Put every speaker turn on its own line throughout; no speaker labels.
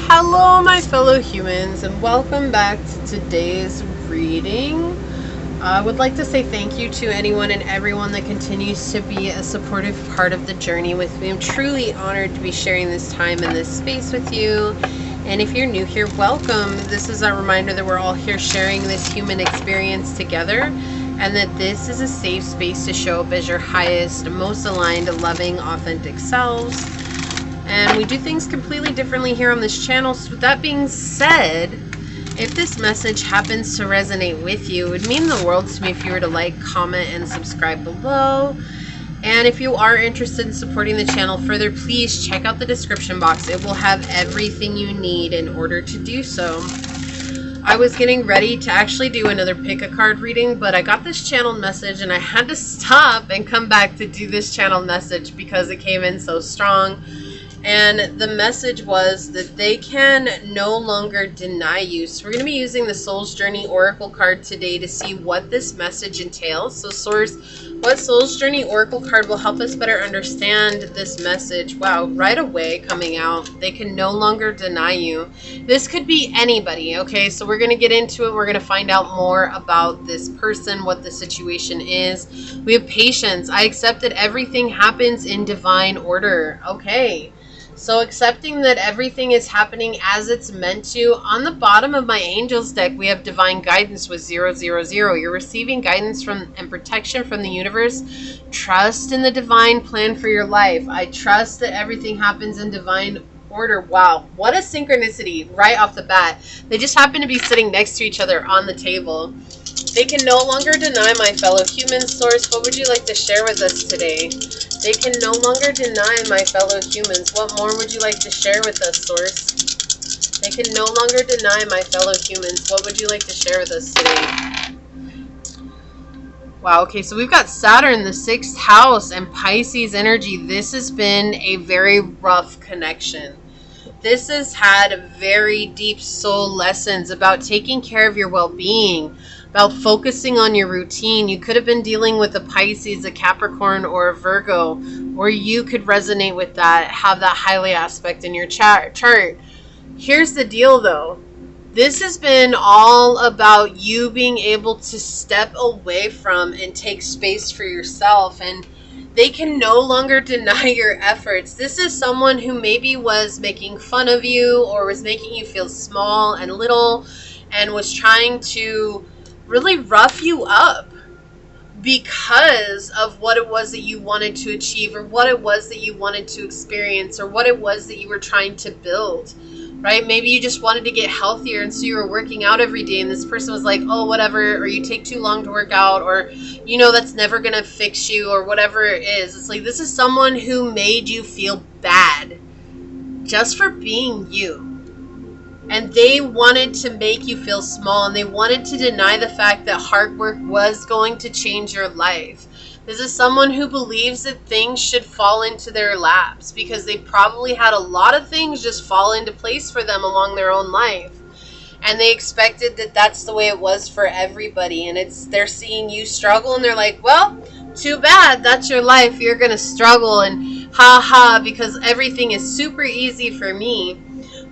Hello, my fellow humans, and welcome back to today's reading. I would like to say thank you to anyone and everyone that continues to be a supportive part of the journey with me. I'm truly honored to be sharing this time and this space with you. And if you're new here, welcome. This is a reminder that we're all here sharing this human experience together, and that this is a safe space to show up as your highest, most aligned, loving, authentic selves. And we do things completely differently here on this channel. So with that being said, if this message happens to resonate with you, it would mean the world to me if you were to like, comment, and subscribe below. And if you are interested in supporting the channel further, please check out the description box. It will have everything you need in order to do so. I was getting ready to actually do another pick a card reading, but I got this channeled message and I had to stop and come back to do this channeled message because it came in so strong. And the message was that they can no longer deny you. So we're going to be using the Soul's Journey Oracle card today to see what this message entails. So Source, what Soul's Journey Oracle card will help us better understand this message? Wow, right away coming out. They can no longer deny you. This could be anybody, okay? So we're going to get into it. We're going to find out more about this person, what the situation is. We have patience. I accept that everything happens in divine order. Okay. So accepting that everything is happening as it's meant to. On the bottom of my angels deck, we have divine guidance with 000. You're receiving guidance from and protection from the universe. Trust in the divine plan for your life. I trust that everything happens in divine order. Wow, what a synchronicity right off the bat. They just happen to be sitting next to each other on the table. They can no longer deny, my fellow human. Source, what would you like to share with us today? They can no longer deny, my fellow humans. What more would you like to share with us, Source? They can no longer deny, my fellow humans. What would you like to share with us today? Wow, okay, so we've got Saturn, the 6th house, and Pisces energy. This has been a very rough connection. This has had very deep soul lessons about taking care of your well-being, about focusing on your routine. You could have been dealing with a Pisces, a Capricorn, or a Virgo, or you could resonate with that, have that highly aspect in your chart. Here's the deal though. This has been all about you being able to step away from and take space for yourself, and they can no longer deny your efforts. This is someone who maybe was making fun of you or was making you feel small and little and was trying to really rough you up because of what it was that you wanted to achieve, or what it was that you wanted to experience, or what it was that you were trying to build, right? Maybe you just wanted to get healthier, and so you were working out every day, and this person was like, oh, whatever, or you take too long to work out, or, you know, that's never gonna fix you, or whatever it is. It's like, this is someone who made you feel bad just for being you. And they wanted to make you feel small, and they wanted to deny the fact that hard work was going to change your life. This is someone who believes that things should fall into their laps because they probably had a lot of things just fall into place for them along their own life. And they expected that that's the way it was for everybody. And they're seeing you struggle, and they're like, well, too bad, that's your life. You're going to struggle, and ha ha, because everything is super easy for me.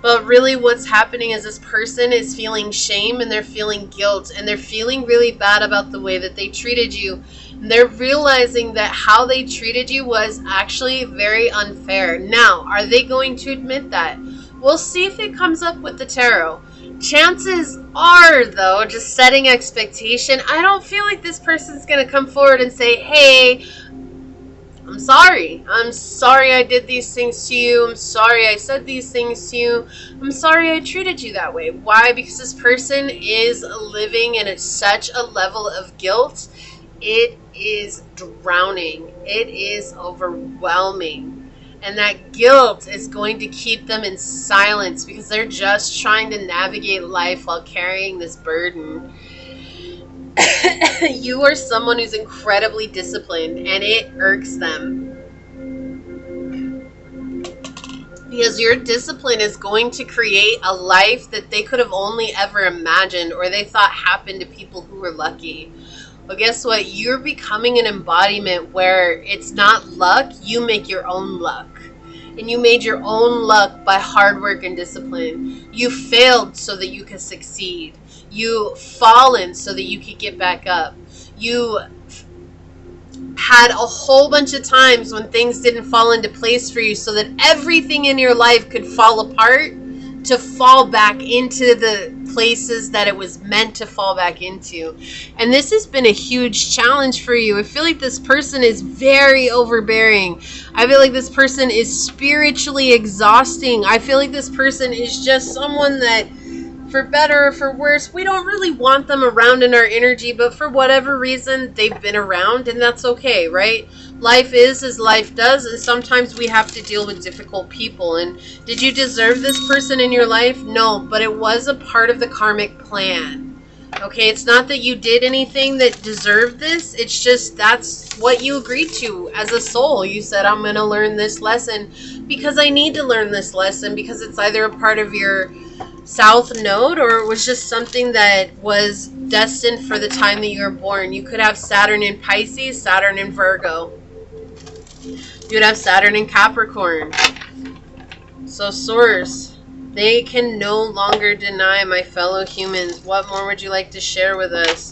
But really what's happening is this person is feeling shame, and they're feeling guilt, and they're feeling really bad about the way that they treated you. And they're realizing that how they treated you was actually very unfair. Now, are they going to admit that? We'll see if it comes up with the tarot. Chances are, though, just setting expectation, I don't feel like this person's going to come forward and say, hey, I'm sorry. I'm sorry I did these things to you. I'm sorry I said these things to you. I'm sorry I treated you that way. Why? Because this person is living in such a level of guilt. It is drowning. It is overwhelming. And that guilt is going to keep them in silence because they're just trying to navigate life while carrying this burden. You are someone who's incredibly disciplined, and it irks them because your discipline is going to create a life that they could have only ever imagined, or they thought happened to people who were lucky. Well, guess what? You're becoming an embodiment where it's not luck, you make your own luck. and you made your own luck by hard work and discipline. You failed so that you could succeed. You fallen so that you could get back up. You had a whole bunch of times when things didn't fall into place for you so that everything in your life could fall apart to fall back into the places that it was meant to fall back into. And this has been a huge challenge for you. I feel like this person is very overbearing. I feel like this person is spiritually exhausting. I feel like this person is just someone that, for better or for worse, we don't really want them around in our energy, but for whatever reason, they've been around, and that's okay, right? Life is as life does, and sometimes we have to deal with difficult people. And did you deserve this person in your life? No, but it was a part of the karmic plan. Okay, it's not that you did anything that deserved this. It's just that's what you agreed to as a soul. You said, I'm going to learn this lesson because I need to learn this lesson, because it's either a part of your South Node or it was just something that was destined for the time that you were born. You could have Saturn in Pisces, Saturn in Virgo. You'd have Saturn in Capricorn. So Source, they can no longer deny, my fellow humans. What more would you like to share with us?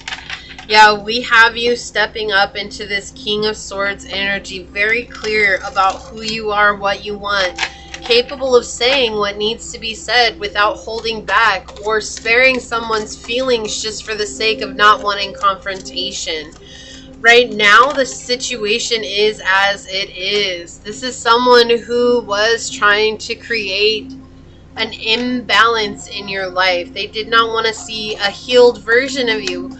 Yeah, we have you stepping up into this King of Swords energy, very clear about who you are, what you want, capable of saying what needs to be said without holding back or sparing someone's feelings just for the sake of not wanting confrontation. Right now, the situation is as it is. This is someone who was trying to create an imbalance in your life. They did not want to see a healed version of you.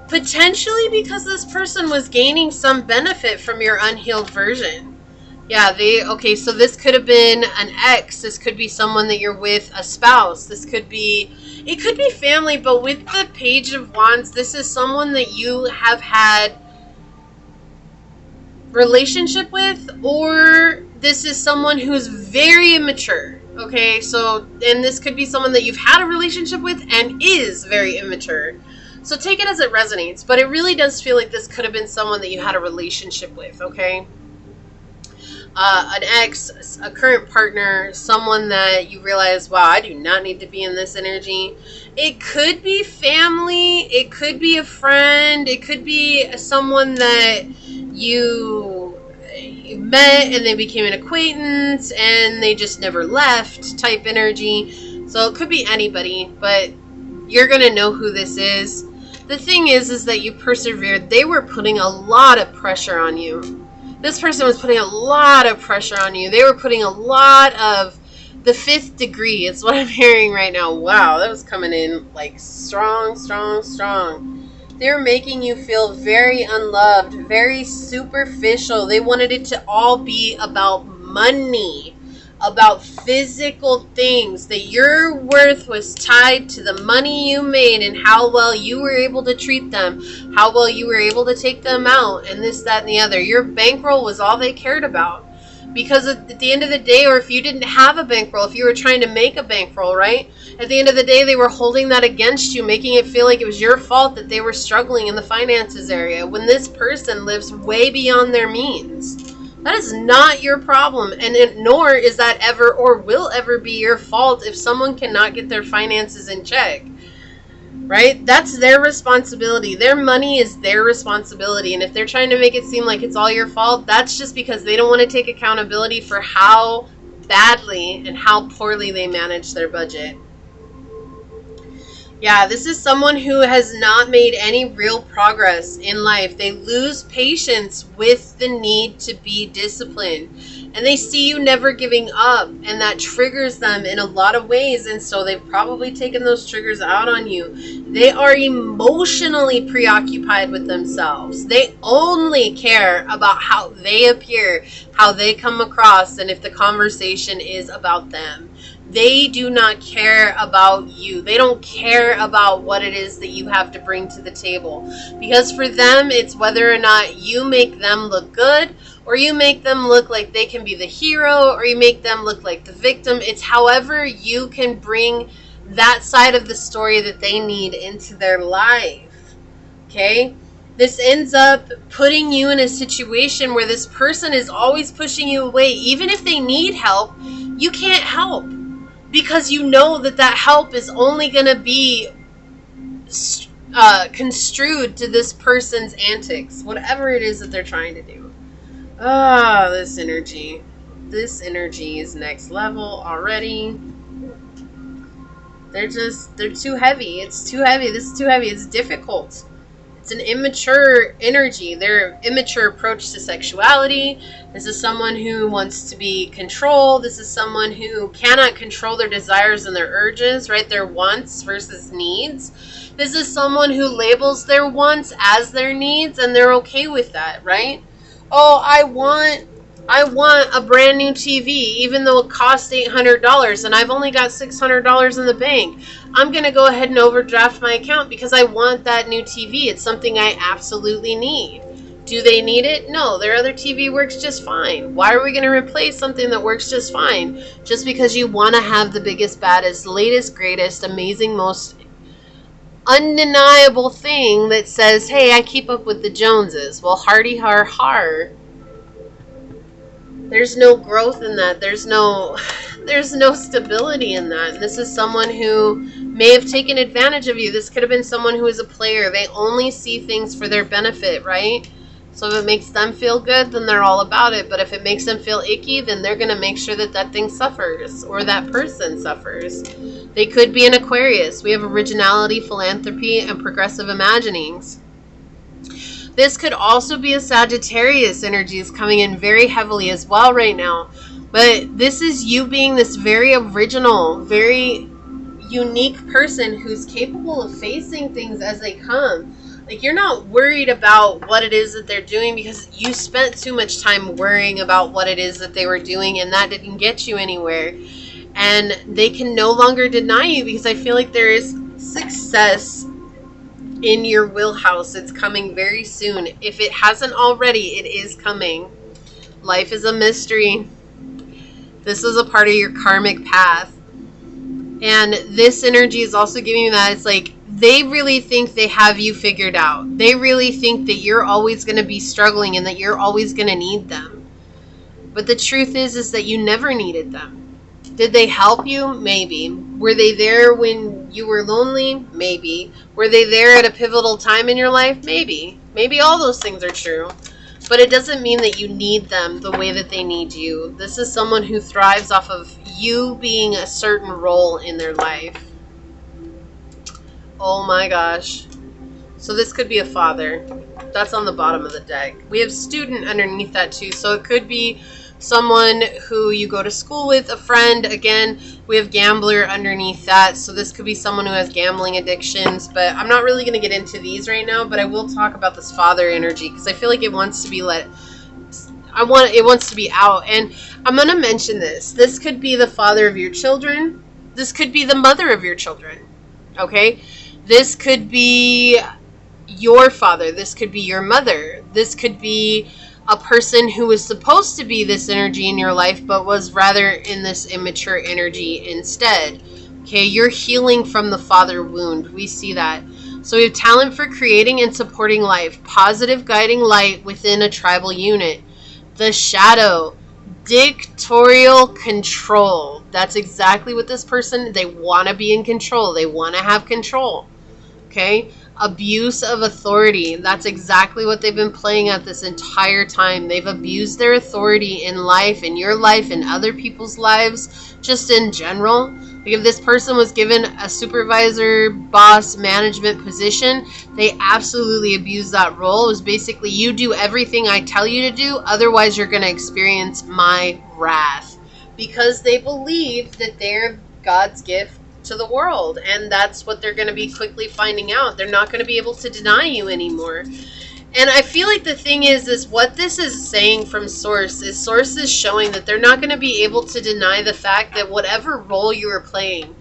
Potentially because this person was gaining some benefit from your unhealed version. Yeah, okay, so this could have been an ex. This could be someone that you're with, a spouse. It could be family, but with the Page of Wands, this is someone that you have had relationship with, or this is someone who's very immature. Okay, so, and this could be someone that you've had a relationship with and is very immature. So take it as it resonates, but it really does feel like this could have been someone that you had a relationship with, okay? An ex, a current partner, someone that you realize, wow, I do not need to be in this energy. It could be family, it could be a friend, it could be someone that you met and they became an acquaintance and they just never left type energy. So it could be anybody, but you're going to know who this is. The thing is that you persevered. They were putting a lot of pressure on you. This person was putting a lot of pressure on you. They were putting a lot of the 5th degree. It's what I'm hearing right now. Wow, that was coming in like strong, strong, strong. They're making you feel very unloved, very superficial. They wanted it to all be about money, about physical things, that your worth was tied to the money you made and how well you were able to treat them, how well you were able to take them out, and this, that, and the other. Your bankroll was all they cared about. Because at the end of the day, or if you didn't have a bankroll, if you were trying to make a bankroll, right? At the end of the day, they were holding that against you, making it feel like it was your fault that they were struggling in the finances area, when this person lives way beyond their means. That is not your problem, and nor is that ever or will ever be your fault if someone cannot get their finances in check, right? That's their responsibility. Their money is their responsibility, and if they're trying to make it seem like it's all your fault, that's just because they don't want to take accountability for how badly and how poorly they manage their budget. Yeah, this is someone who has not made any real progress in life. They lose patience with the need to be disciplined. And they see you never giving up. And that triggers them in a lot of ways. And so they've probably taken those triggers out on you. They are emotionally preoccupied with themselves. They only care about how they appear, how they come across, and if the conversation is about them. They do not care about you. They don't care about what it is that you have to bring to the table. Because for them, it's whether or not you make them look good, or you make them look like they can be the hero, or you make them look like the victim. It's however you can bring that side of the story that they need into their life. Okay? This ends up putting you in a situation where this person is always pushing you away. Even if they need help, you can't help, because you know that that help is only going to be construed to this person's antics, whatever it is that they're trying to do. This energy. This energy is next level already. They're too heavy. It's too heavy. This is too heavy. It's difficult. It's an immature energy. Their immature approach to sexuality. This is someone who wants to be controlled. This is someone who cannot control their desires and their urges, right? Their wants versus needs. This is someone who labels their wants as their needs, and they're okay with that, right? Oh, I want a brand new TV, even though it costs $800 and I've only got $600 in the bank. I'm going to go ahead and overdraft my account because I want that new TV. It's something I absolutely need. Do they need it? No, their other TV works just fine. Why are we going to replace something that works just fine? Just because you want to have the biggest, baddest, latest, greatest, amazing, most undeniable thing that says, hey, I keep up with the Joneses. Well, hardy har har. There's no growth in that. There's no stability in that. And this is someone who may have taken advantage of you. This could have been someone who is a player. They only see things for their benefit, right? So if it makes them feel good, then they're all about it. But if it makes them feel icky, then they're going to make sure that that thing suffers, or that person suffers. They could be an Aquarius. We have originality, philanthropy, and progressive imaginings. This could also be a Sagittarius energy is coming in very heavily as well right now. But this is you being this very original, very unique person who's capable of facing things as they come. Like, you're not worried about what it is that they're doing because you spent too much time worrying about what it is that they were doing, and that didn't get you anywhere. And they can no longer deny you because I feel like there is success in your wheelhouse. It's coming very soon. If it hasn't already, it is coming. Life is a mystery. This is a part of your karmic path. And this energy is also giving you that. It's like they really think they have you figured out. They really think that you're always going to be struggling and that you're always going to need them. But the truth is that you never needed them. Did they help you? Maybe. Were they there when you were lonely? Maybe. Were they there at a pivotal time in your life? Maybe. Maybe all those things are true. But it doesn't mean that you need them the way that they need you. This is someone who thrives off of you being a certain role in their life. Oh my gosh. So this could be a father. That's on the bottom of the deck. We have student underneath that too. So it could be someone who you go to school with, a friend. Again, we have gambler underneath that. So this could be someone who has gambling addictions. But I'm not really going to get into these right now. But I will talk about this father energy because I feel like it wants to be it wants to be out. And I'm going to mention this. This could be the father of your children. This could be the mother of your children. Okay? This could be your father. This could be your mother. This could be a person who was supposed to be this energy in your life, but was rather in this immature energy instead. Okay, you're healing from the father wound. We see that. So we have talent for creating and supporting life. Positive guiding light within a tribal unit. The shadow. Dictatorial control. That's exactly what this person, they want to be in control. They want to have control. Okay? Abuse of authority. That's exactly what they've been playing at this entire time. They've abused their authority in life, in your life, in other people's lives, just in general. Like if this person was given a supervisor, boss, management position, they absolutely abused that role. It was basically, you do everything I tell you to do, otherwise you're going to experience my wrath. Because they believe that they're God's gift to the world, and that's what they're going to be quickly finding out. They're not going to be able to deny you anymore. And I feel like the thing is what this is saying from Source is showing that they're not going to be able to deny the fact that whatever role you were playing,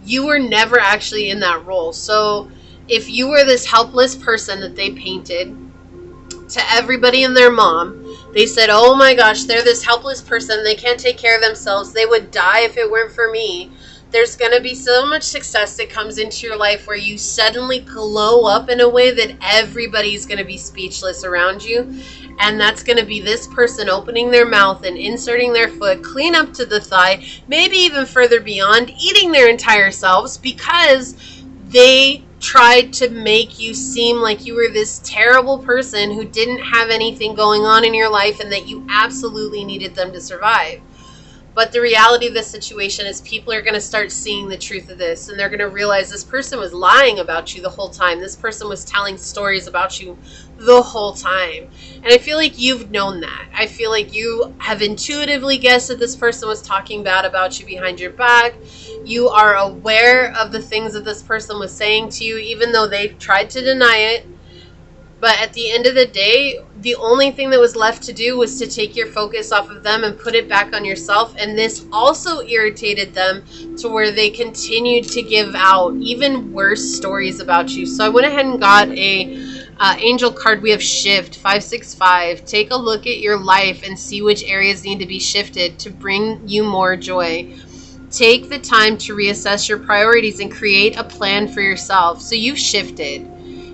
you were never actually in that role. So if you were this helpless person that they painted to everybody and their mom, they said, oh my gosh, they're this helpless person, they can't take care of themselves, they would die if it weren't for me. There's going to be so much success that comes into your life where you suddenly glow up in a way that everybody's going to be speechless around you. And that's going to be this person opening their mouth and inserting their foot clean up to the thigh, maybe even further beyond, eating their entire selves because they tried to make you seem like you were this terrible person who didn't have anything going on in your life and that you absolutely needed them to survive. But the reality of this situation is people are going to start seeing the truth of this, and they're going to realize this person was lying about you the whole time. This person was telling stories about you the whole time. And I feel like you've known that. I feel like you have intuitively guessed that this person was talking bad about you behind your back. You are aware of the things that this person was saying to you, even though they tried to deny it. But at the end of the day, the only thing that was left to do was to take your focus off of them and put it back on yourself. And this also irritated them to where they continued to give out even worse stories about you. So I went ahead and got a angel card. We have shift 565. Take a look at your life and see which areas need to be shifted to bring you more joy. Take the time to reassess your priorities and create a plan for yourself. So you've shifted.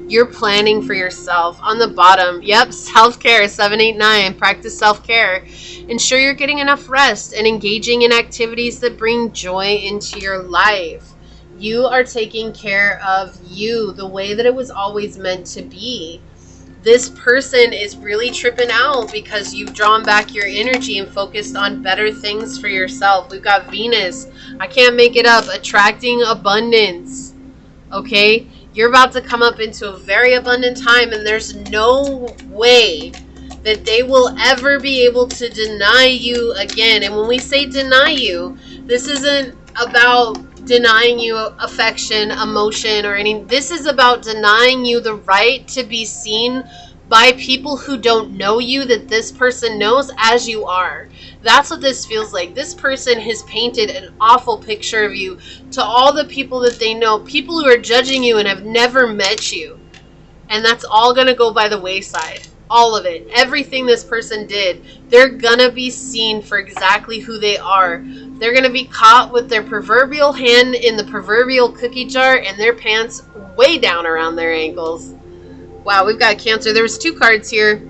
You're planning for yourself. On the bottom, yep, self-care, 789. Practice self-care. Ensure you're getting enough rest and engaging in activities that bring joy into your life. You are taking care of you the way that it was always meant to be. This person is really tripping out because you've drawn back your energy and focused on better things for yourself. We've got Venus. I can't make it up. Attracting abundance. Okay? You're about to come up into a very abundant time, and there's no way that they will ever be able to deny you again. And when we say deny you, this isn't about denying you affection, emotion, or anything. This is about denying you the right to be seen by people who don't know you, that this person knows as you are. That's what this feels like. This person has painted an awful picture of you to all the people that they know, people who are judging you and have never met you. And that's all going to go by the wayside. All of it. Everything this person did, they're going to be seen for exactly who they are. They're going to be caught with their proverbial hand in the proverbial cookie jar and their pants way down around their ankles. Wow, we've got Cancer. There was 2 cards here.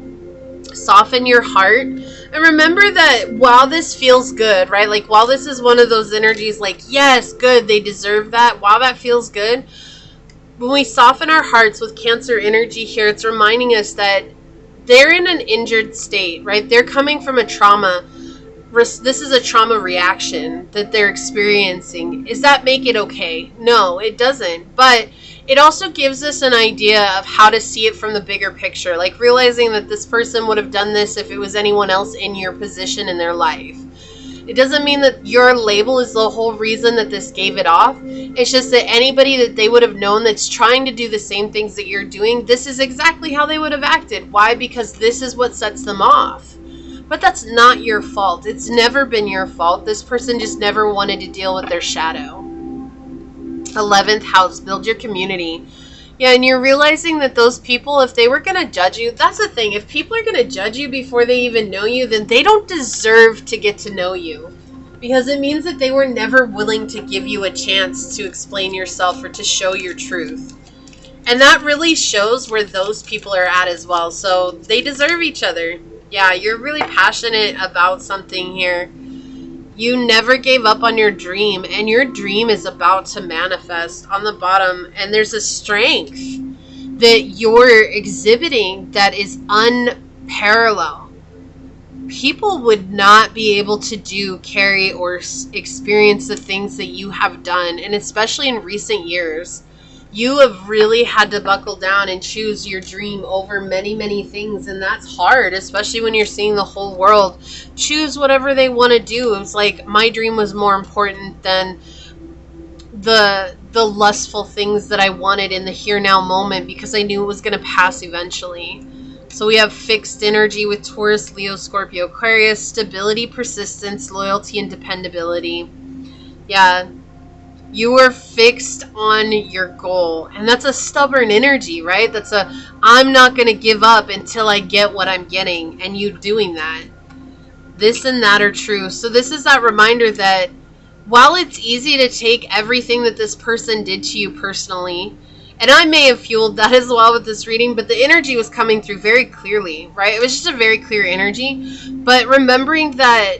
Soften your heart. And remember that while this feels good, right? Like while this is one of those energies like, yes, good, they deserve that. While that feels good, when we soften our hearts with Cancer energy here, it's reminding us that they're in an injured state, right? They're coming from a trauma. This is a trauma reaction that they're experiencing. Does that make it okay? No, it doesn't. But it also gives us an idea of how to see it from the bigger picture, like realizing that this person would have done this if it was anyone else in your position in their life. It doesn't mean that your label is the whole reason that this gave it off. It's just that anybody that they would have known that's trying to do the same things that you're doing, this is exactly how they would have acted. Why? Because this is what sets them off. But that's not your fault. It's never been your fault. This person just never wanted to deal with their shadow. 11th house, build your community. Yeah, and you're realizing that those people, if they were going to judge you, that's the thing. If people are going to judge you before they even know you, then they don't deserve to get to know you. Because it means that they were never willing to give you a chance to explain yourself or to show your truth. And that really shows where those people are at as well. So they deserve each other. Yeah, you're really passionate about something here. You never gave up on your dream, and your dream is about to manifest. On the bottom, and there's a strength that you're exhibiting that is unparalleled. People would not be able to do, carry, or experience the things that you have done, and especially in recent years. You have really had to buckle down and choose your dream over many, many things. And that's hard, especially when you're seeing the whole world choose whatever they want to do. It's like my dream was more important than the lustful things that I wanted in the here now moment, because I knew it was going to pass eventually. So we have fixed energy with Taurus, Leo, Scorpio, Aquarius, stability, persistence, loyalty, and dependability. Yeah. You are fixed on your goal. And that's a stubborn energy, right? That's I'm not going to give up until I get what I'm getting. And you doing that. This and that are true. So this is that reminder that while it's easy to take everything that this person did to you personally, and I may have fueled that as well with this reading, but the energy was coming through very clearly, right? It was just a very clear energy. But remembering that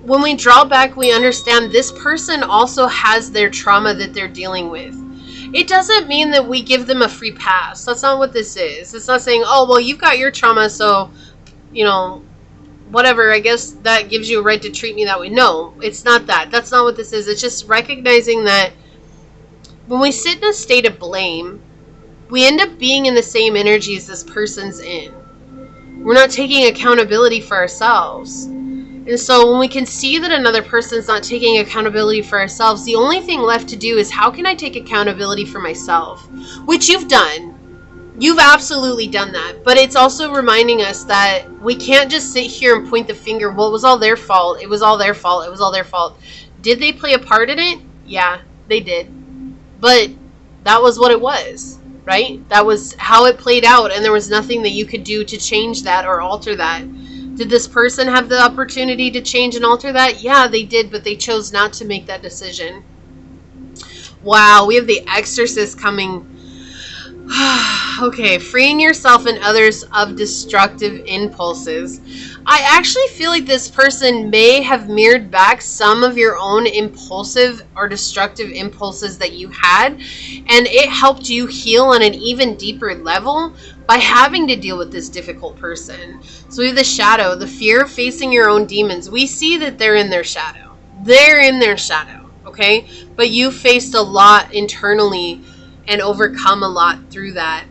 when we draw back, we understand this person also has their trauma that they're dealing with. It doesn't mean that we give them a free pass. That's not what this is. It's not saying, oh, well, you've got your trauma, so, you know, whatever, I guess that gives you a right to treat me that way. No, it's not that. That's not what this is. It's just recognizing that when we sit in a state of blame, we end up being in the same energy as this person's in. We're not taking accountability for ourselves. And so when we can see that another person's not taking accountability for ourselves, the only thing left to do is, how can I take accountability for myself? Which you've done. You've absolutely done that. But it's also reminding us that we can't just sit here and point the finger. Well, it was all their fault. It was all their fault. It was all their fault. Did they play a part in it? Yeah, they did. But that was what it was, right? That was how it played out, and there was nothing that you could do to change that or alter that. Did this person have the opportunity to change and alter that? Yeah, they did, but they chose not to make that decision. Wow, we have the Exorcist coming. Okay, freeing yourself and others of destructive impulses. I actually feel like this person may have mirrored back some of your own impulsive or destructive impulses that you had, and it helped you heal on an even deeper level by having to deal with this difficult person. So we have the shadow, the fear of facing your own demons. We see that they're in their shadow. They're in their shadow, okay? But you faced a lot internally and overcome a lot through that.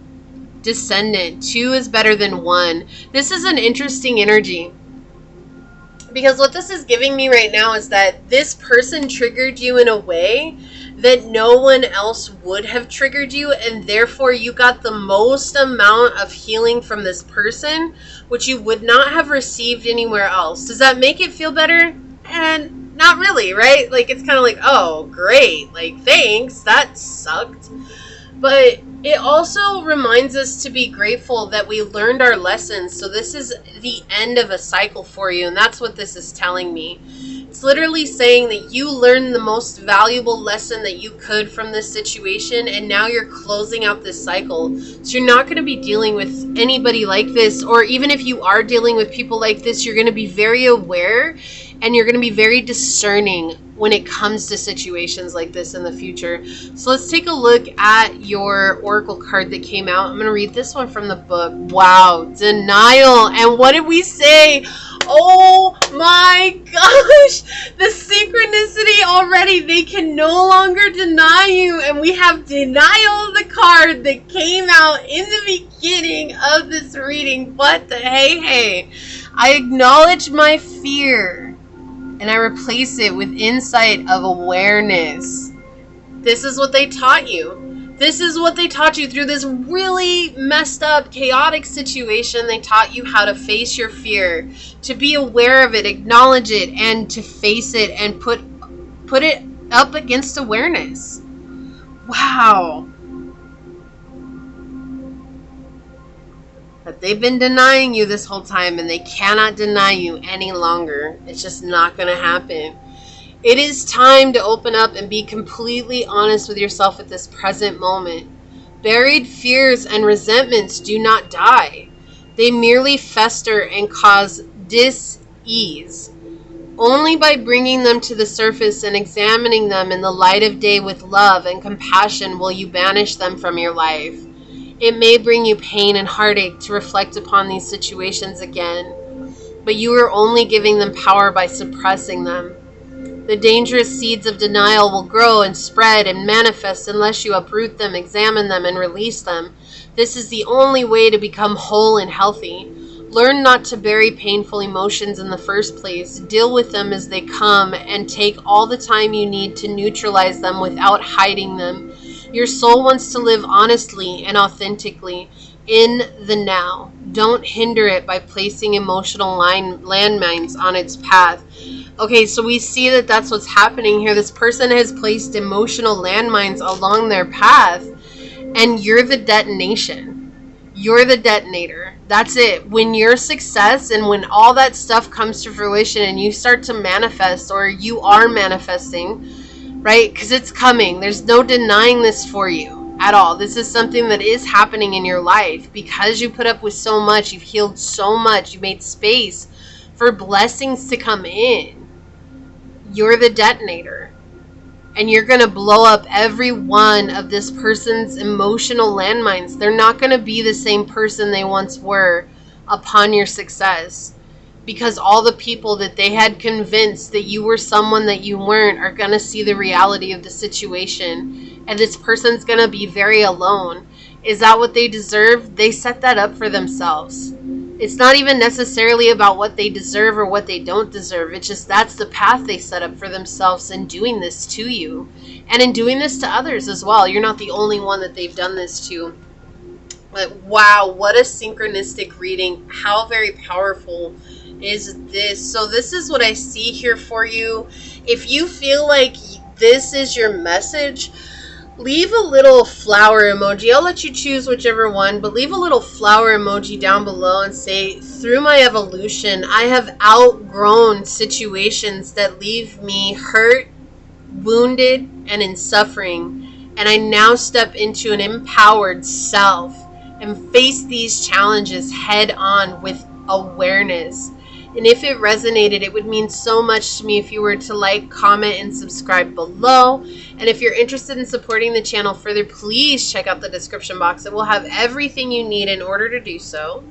Descendant, 2 is better than 1. This is an interesting energy, because what this is giving me right now is that this person triggered you in a way that no one else would have triggered you, and therefore you got the most amount of healing from this person, which you would not have received anywhere else. Does that make it feel better? And not really, right? Like, it's kind of like, oh, great, like, thanks, that sucked. But it also reminds us to be grateful that we learned our lessons. So this is the end of a cycle for you, and that's what this is telling me. It's literally saying that you learned the most valuable lesson that you could from this situation, and now you're closing out this cycle. So you're not going to be dealing with anybody like this, or even if you are dealing with people like this, you're going to be very aware and you're going to be very discerning when it comes to situations like this in the future. So let's take a look at your oracle card that came out. I'm going to read this one from the book. Wow, denial. And what did we say? Oh my gosh, the synchronicity already. They can no longer deny you. And we have denial, the card that came out in the beginning of this reading. What the hey. I acknowledge my fear, and I replace it with insight of awareness. This is what they taught you. This is what they taught you through this really messed up, chaotic situation. They taught you how to face your fear, to be aware of it, acknowledge it, and to face it and put it up against awareness. Wow. But they've been denying you this whole time, and they cannot deny you any longer. It's just not going to happen. It is time to open up and be completely honest with yourself at this present moment. Buried fears and resentments do not die. They merely fester and cause dis-ease. Only by bringing them to the surface and examining them in the light of day with love and compassion will you banish them from your life. It may bring you pain and heartache to reflect upon these situations again, but you are only giving them power by suppressing them. The dangerous seeds of denial will grow and spread and manifest unless you uproot them, examine them, and release them. This is the only way to become whole and healthy. Learn not to bury painful emotions in the first place. Deal with them as they come and take all the time you need to neutralize them without hiding them. Your soul wants to live honestly and authentically in the now. Don't hinder it by placing emotional landmines on its path. Okay, so we see that that's what's happening here. This person has placed emotional landmines along their path, and you're the detonation. You're the detonator. That's it. When your success and when all that stuff comes to fruition and you start to manifest, or you are manifesting, right? Because it's coming. There's no denying this for you at all. This is something that is happening in your life because you put up with so much. You've healed so much. You made space for blessings to come in. You're the detonator. And you're going to blow up every one of this person's emotional landmines. They're not going to be the same person they once were upon your success. Because all the people that they had convinced that you were someone that you weren't are going to see the reality of the situation. And this person's going to be very alone. Is that what they deserve? They set that up for themselves. It's not even necessarily about what they deserve or what they don't deserve. It's just that's the path they set up for themselves in doing this to you. And in doing this to others as well. You're not the only one that they've done this to. But wow, what a synchronistic reading. How very powerful is this? So this is what I see here for you. If you feel like this is your message, leave a little flower emoji. I'll let you choose whichever one, but leave a little flower emoji down below and say, through my evolution, I have outgrown situations that leave me hurt, wounded, and in suffering. And I now step into an empowered self and face these challenges head on with awareness. And if it resonated, it would mean so much to me if you were to like, comment, and subscribe below. And if you're interested in supporting the channel further, please check out the description box. It will have everything you need in order to do so.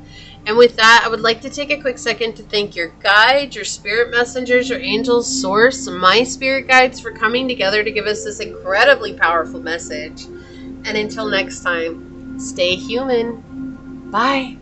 And with that, I would like to take a quick second to thank your guides, your spirit messengers, your angels, source, my spirit guides for coming together to give us this incredibly powerful message. And until next time, stay human. Bye.